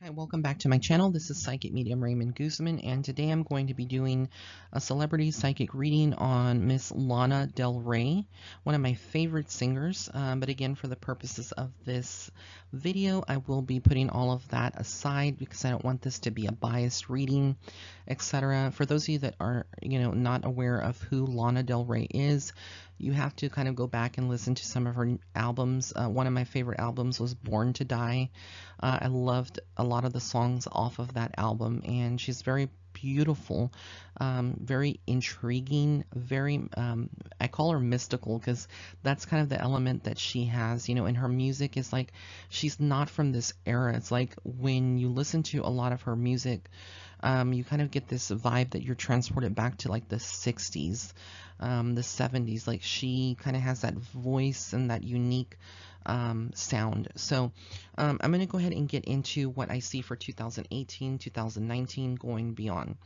Hi, welcome back to my channel. This is Psychic Medium Raymond Guzman, and today I'm going to be doing a celebrity psychic reading on Miss Lana Del Rey, one of my favorite singers. But again, for the purposes of this video, I will be putting all of that aside because I don't want this to be a biased reading, etc. For those of you that are, not aware of who Lana Del Rey is, you have to kind of go back and listen to some of her albums. One of my favorite albums was Born to Die. I loved a lot of the songs off of that album, and she's very beautiful, very intriguing, very, I call her mystical because that's kind of the element that she has, in her music is like, she's not from this era. It's like when you listen to a lot of her music, you kind of get this vibe that you're transported back to like the 60s, the 70s. Like she kind of has that voice and that unique sound. So I'm going to go ahead and get into what I see for 2018, 2019, going beyond.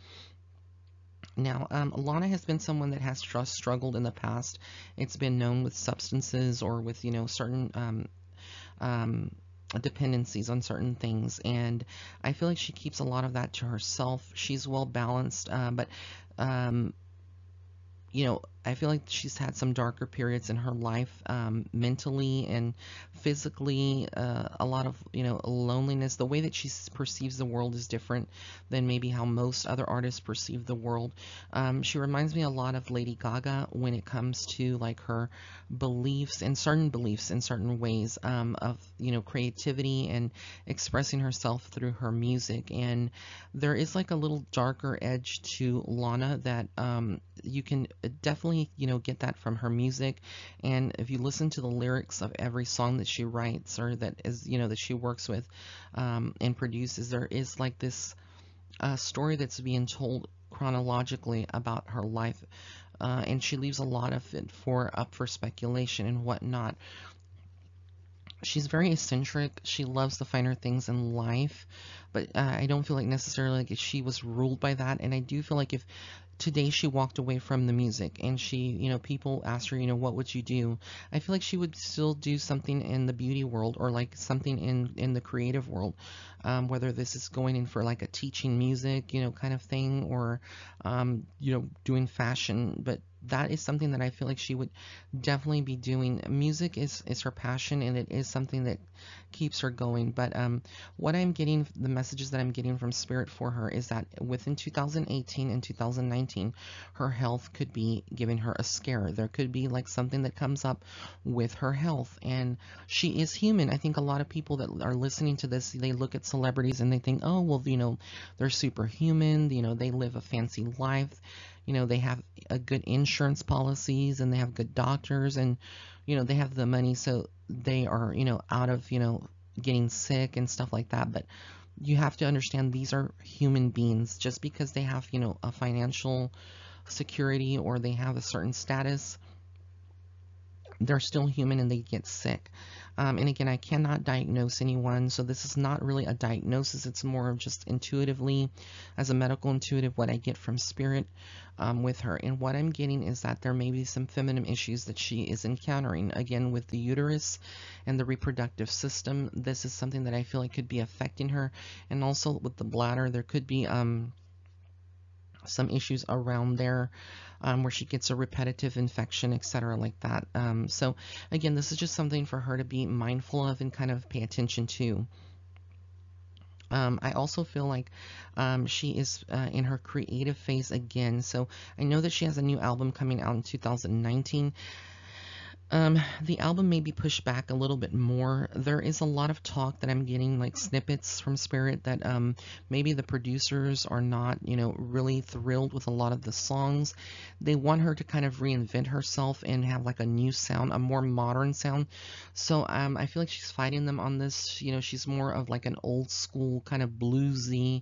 Now, Lana has been someone that has struggled in the past. It's been known with substances or with, certain um, dependencies on certain things. And I feel like she keeps a lot of that to herself. She's well balanced, but um, I feel like she's had some darker periods in her life, mentally and physically, a lot of, loneliness. The way that she perceives the world is different than maybe how most other artists perceive the world. She reminds me a lot of Lady Gaga when it comes to like her beliefs in certain ways, of, creativity and expressing herself through her music. And there is like a little darker edge to Lana that, you can definitely, get that from her music. And if you listen to the lyrics of every song that she writes or that is, that she works with, and produces, there is like this story that's being told chronologically about her life. And she leaves a lot of it up for speculation and whatnot. She's very eccentric. She loves the finer things in life, but I don't feel like necessarily like she was ruled by that. And I do feel like if today she walked away from the music and she, people asked her, what would you do? I feel like she would still do something in the beauty world or like something in the creative world, whether this is going in for like a teaching music, kind of thing, or, doing fashion. But that is something that I feel like she would definitely be doing. Music is her passion, and it is something that keeps her going. But what I'm getting, the messages that I'm getting from Spirit for her is that within 2018 and 2019, her health could be giving her a scare. There could be like something that comes up with her health, and she is human. I think a lot of people that are listening to this, they look at celebrities and they think, oh, well, they're superhuman, they live a fancy life, they have a good insurance policies and they have good doctors and, they have the money. So they are, out of, getting sick and stuff like that. But you have to understand these are human beings. Just because they have, a financial security or they have a certain status, they're still human and they get sick. And again, I cannot diagnose anyone, so this is not really a diagnosis. It's more of just intuitively, as a medical intuitive, what I get from Spirit, with her. And what I'm getting is that there may be some feminine issues that she is encountering. Again, with the uterus and the reproductive system, this is something that I feel like could be affecting her. And also with the bladder, there could be some issues around there, where she gets a repetitive infection, etc., like that. So again, this is just something for her to be mindful of and kind of pay attention to. I also feel like she is in her creative phase again. So I know that she has a new album coming out in 2019. The album may be pushed back a little bit more. There is a lot of talk that I'm getting, like snippets from Spirit, that maybe the producers are not, really thrilled with a lot of the songs. They want her to kind of reinvent herself and have like a new sound, a more modern sound. So I feel like she's fighting them on this. She's more of like an old school kind of bluesy,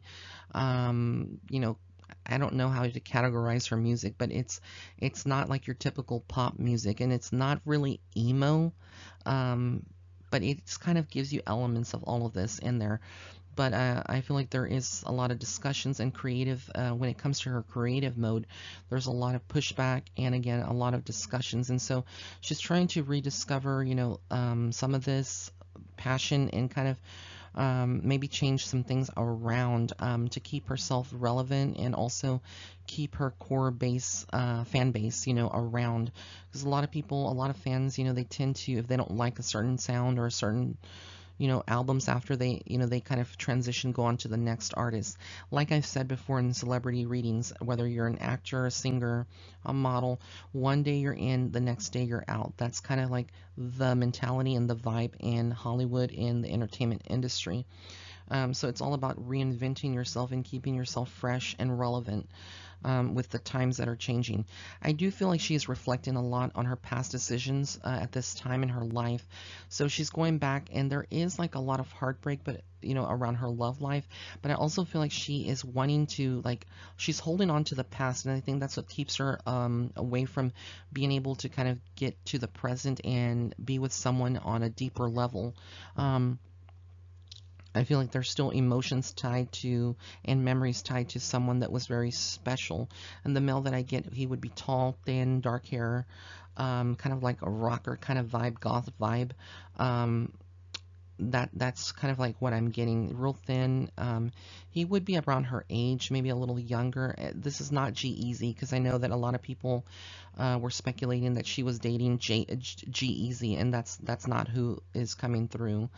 I don't know how to categorize her music, but it's not like your typical pop music, and it's not really emo, um, but it kind of gives you elements of all of this in there. But I feel like there is a lot of discussions and creative, when it comes to her creative mode, there's a lot of pushback and again a lot of discussions, and so she's trying to rediscover, some of this passion and kind of maybe change some things around to keep herself relevant and also keep her core base, fan base, around. Because a lot of people, a lot of fans, they tend to, if they don't like a certain sound or a certain albums after they kind of transition, go on to the next artist. Like I've said before in celebrity readings, whether you're an actor, a singer, a model, one day you're in, the next day you're out. That's kind of like the mentality and the vibe in Hollywood, in the entertainment industry. So it's all about reinventing yourself and keeping yourself fresh and relevant with the times that are changing. I do feel like she is reflecting a lot on her past decisions at this time in her life. So she's going back, and there is like a lot of heartbreak, but around her love life. But I also feel like she is wanting to, like, she's holding on to the past, and I think that's what keeps her away from being able to kind of get to the present and be with someone on a deeper level. Um, I feel like there's still emotions tied to and memories tied to someone that was very special. And the male that I get, he would be tall, thin, dark hair, kind of like a rocker kind of vibe, goth vibe. Um, that's kind of like what I'm getting. Real thin. He would be around her age, maybe a little younger. This is not G-Eazy, because I know that a lot of people were speculating that she was dating G-Eazy, and that's not who is coming through.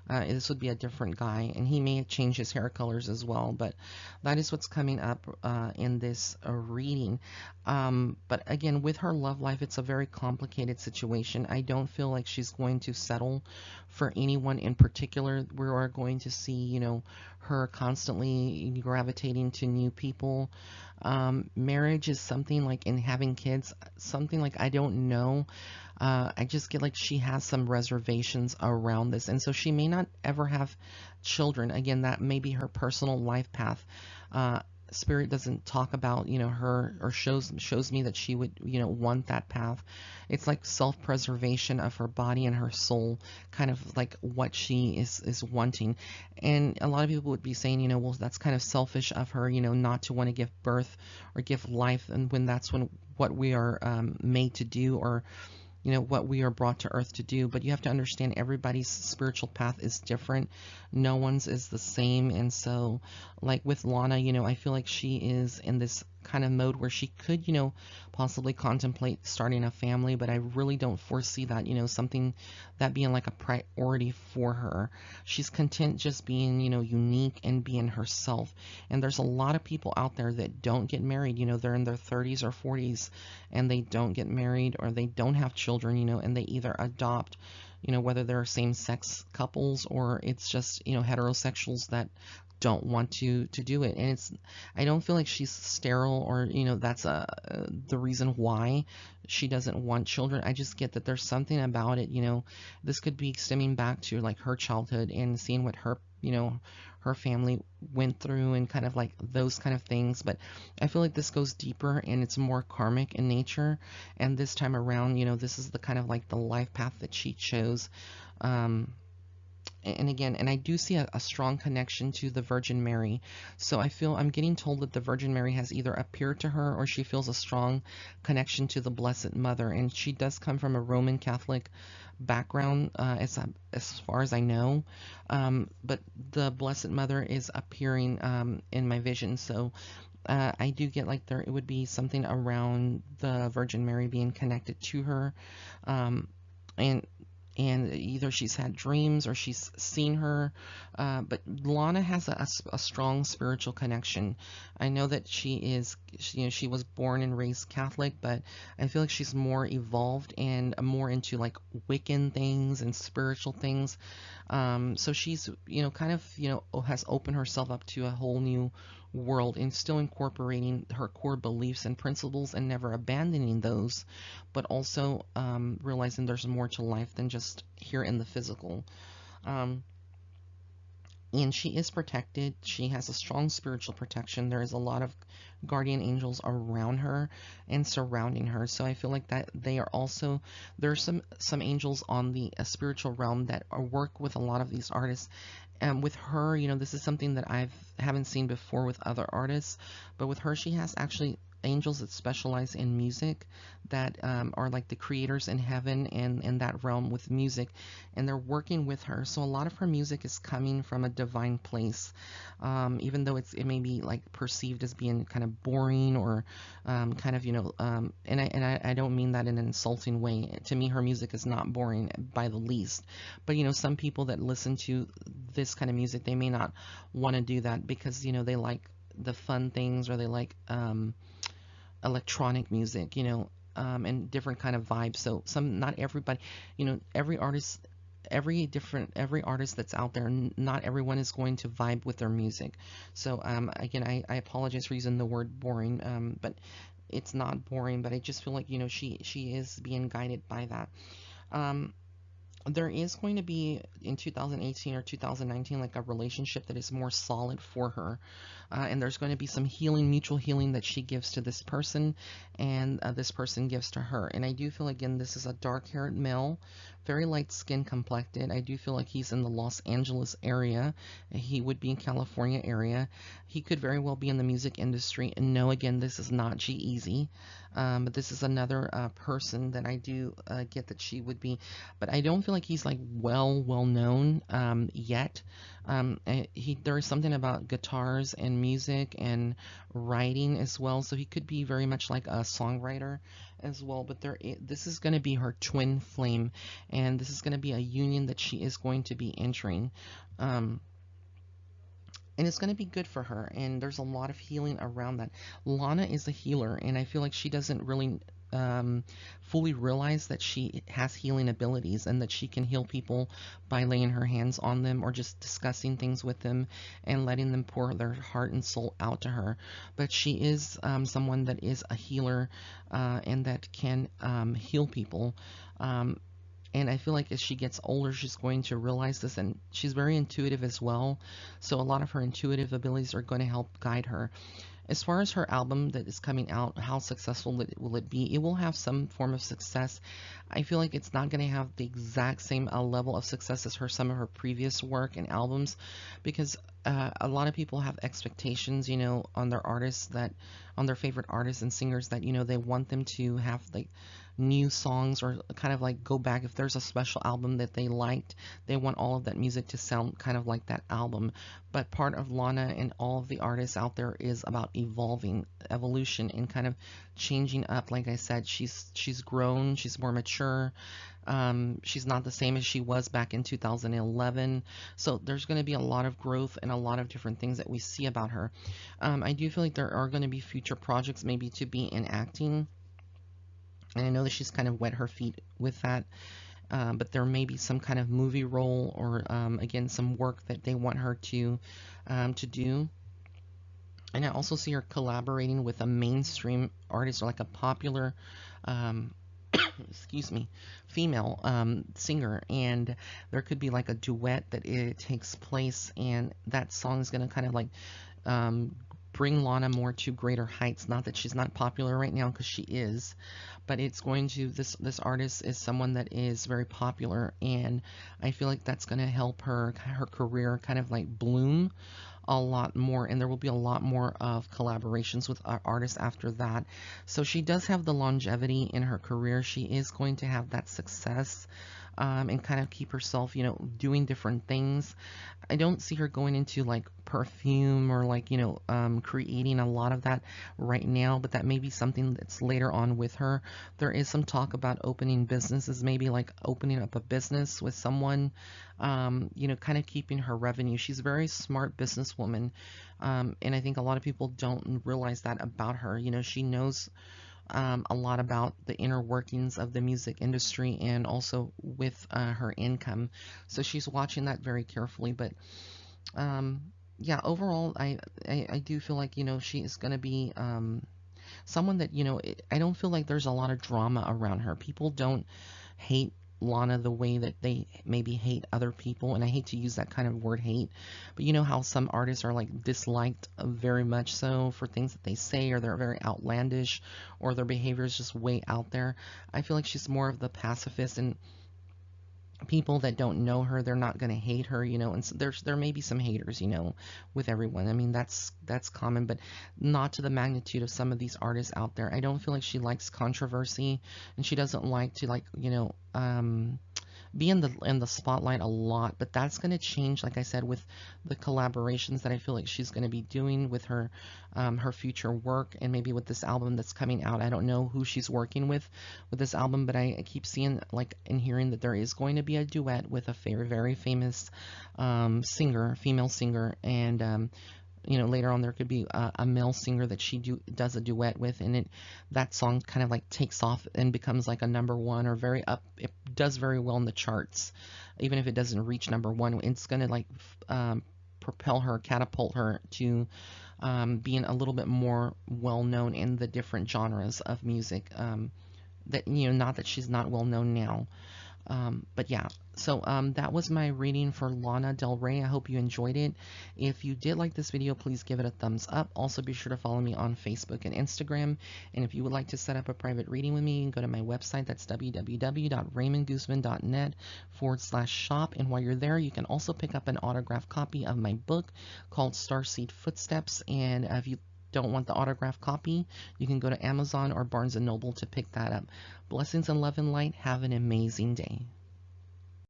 This would be a different guy, and he may change his hair colors as well, but that is what's coming up in this reading. But again, with her love life, it's a very complicated situation. I don't feel like she's going to settle for anyone in particular. We are going to see, her constantly gravitating to new people. Marriage is something like, in having kids, something like, I don't know. I just get like she has some reservations around this, and so she may not ever have children. Again, that may be her personal life path. Spirit doesn't talk about, her, or shows me that she would, want that path. It's like self-preservation of her body and her soul, kind of like what she is wanting. And a lot of people would be saying, well, that's kind of selfish of her, not to want to give birth or give life, and when that's when what we are made to do, or what we are brought to earth to do. But you have to understand, everybody's spiritual path is different. No one's is the same. And so, like with Lana, I feel like she is in this kind of mode where she could, possibly contemplate starting a family, but I really don't foresee that, something that being like a priority for her. She's content just being, unique and being herself. And there's a lot of people out there that don't get married, they're in their 30s or 40s, and they don't get married, or they don't have children, and they either adopt, whether they're same-sex couples, or it's just, heterosexuals that don't want to do it. And I don't feel like she's sterile, or that's the reason why she doesn't want children. I just get that there's something about it. This could be stemming back to like her childhood and seeing what her her family went through, and kind of like those kind of things. But I feel like this goes deeper, and it's more karmic in nature. And this time around, this is the kind of like the life path that she chose. um and again, and I do see a strong connection to the Virgin Mary. So I'm getting told that the Virgin Mary has either appeared to her, or she feels a strong connection to the Blessed Mother. And she does come from a Roman Catholic background, as far as I know. But the Blessed Mother is appearing in my vision. So I do get like it would be something around the Virgin Mary being connected to her. Um, and either she's had dreams or she's seen her. But Lana has a strong spiritual connection. I know that she was born and raised Catholic, but I feel like she's more evolved and more into like Wiccan things and spiritual things. So she's, kind of, has opened herself up to a whole new world, and still incorporating her core beliefs and principles and never abandoning those, but also realizing there's more to life than just here in the physical. Um, and she is protected. She has a strong spiritual protection. There is a lot of guardian angels around her and surrounding her. So I feel like that they are also, there's some angels on the spiritual realm that work with a lot of these artists. And with her, this is something that haven't seen before with other artists, but with her, she has actually angels that specialize in music, that are like the creators in heaven and in that realm with music, and they're working with her. So a lot of her music is coming from a divine place, even though it may be like perceived as being kind of boring or kind of, and I don't mean that in an insulting way. To me, her music is not boring by the least. But some people that listen to this kind of music, they may not want to do that because they like the fun things, or they like electronic music, and different kind of vibes. So not everybody, every artist, every artist that's out there, not everyone is going to vibe with their music. So again, I apologize for using the word boring, but it's not boring, but I just feel like she is being guided by that. Um, there is going to be in 2018 or 2019 like a relationship that is more solid for her, and there's going to be some healing, mutual healing, that she gives to this person, and this person gives to her. And I do feel, again, this is a dark-haired male, very light skin complected. I do feel like he's in the Los Angeles area. He would be in California area. He could very well be in the music industry. And no, again, this is not G-Eazy, but this is another person that I do get that she would be, but I don't feel like he's like well known yet. There is something about guitars and music and writing as well, so he could be very much like a songwriter as well. But this is going to be her twin flame, and this is going to be a union that she is going to be entering. And it's going to be good for her, and there's a lot of healing around that. Lana is a healer, and I feel like she doesn't really fully realize that she has healing abilities and that she can heal people by laying her hands on them or just discussing things with them and letting them pour their heart and soul out to her. But she is someone that is a healer, and that can heal people. And I feel like as she gets older, she's going to realize this, and she's very intuitive as well. So a lot of her intuitive abilities are going to help guide her. As far as her album that is coming out, how successful will it be? It will have some form of success. I feel like it's not going to have the exact same level of success as some of her previous work and albums, because a lot of people have expectations, on their artists, on their favorite artists and singers, that they want them to have like new songs, or kind of like go back. If there's a special album that they liked, they want all of that music to sound kind of like that album. But part of Lana and all of the artists out there is about evolution, and kind of changing up. Like I said, she's grown, she's more mature. She's not the same as she was back in 2011. So there's going to be a lot of growth and a lot of different things that we see about her. I do feel like there are going to be future projects, maybe to be in acting. And I know that she's kind of wet her feet with that. But there may be some kind of movie role, or again, some work that they want her to do. And I also see her collaborating with a mainstream artist, or like a popular, um, excuse me, female singer, and there could be like a duet that it takes place, and that song is going to kind of like um, bring Lana more to greater heights. Not that she's not popular right now, because she is, but it's going to, this artist is someone that is very popular, and I feel like that's going to help her career kind of like bloom a lot more, and there will be a lot more of collaborations with artists after that. So she does have the longevity in her career. She is going to have that success, and kind of keep herself, doing different things. I don't see her going into like perfume, or like, creating a lot of that right now, but that may be something that's later on with her. There is some talk about opening businesses, maybe like opening up a business with someone, kind of keeping her revenue. She's a very smart businesswoman, and I think a lot of people don't realize that about her. She knows a lot about the inner workings of the music industry, and also with her income. So she's watching that very carefully. But yeah, overall, I do feel like, she is going to be someone that, I don't feel like there's a lot of drama around her. People don't hate Lana the way that they maybe hate other people, and I hate to use that kind of word, hate, but you know how some artists are like disliked very much so for things that they say, or they're very outlandish, or their behavior is just way out there. I feel like she's more of the pacifist, and people that don't know her, they're not going to hate her, and so there may be some haters, with everyone. I mean, that's common, but not to the magnitude of some of these artists out there. I don't feel like she likes controversy, and she doesn't like to, like, be in the spotlight a lot, but that's going to change, like I said, with the collaborations that I feel like she's going to be doing with her future work, and maybe with this album that's coming out. I don't know who she's working with this album, but I keep seeing, like, and hearing that there is going to be a duet with a very, very famous female singer, and later on there could be a male singer that she does a duet with, and that song kind of like takes off and becomes like a number one, or very up. It does very well in the charts, even if it doesn't reach number one. It's gonna like propel her, catapult her to being a little bit more well known in the different genres of music. That not that she's not well known now. But yeah, so that was my reading for Lana Del Rey. I hope you enjoyed it. If you did like this video, please give it a thumbs up. Also, be sure to follow me on Facebook and Instagram. And if you would like to set up a private reading with me, you can go to my website. That's www.raymondguzman.net/shop. And while you're there, you can also pick up an autographed copy of my book called Starseed Footsteps. And if you don't want the autographed copy, you can go to Amazon or Barnes & Noble to pick that up. Blessings and love and light. Have an amazing day.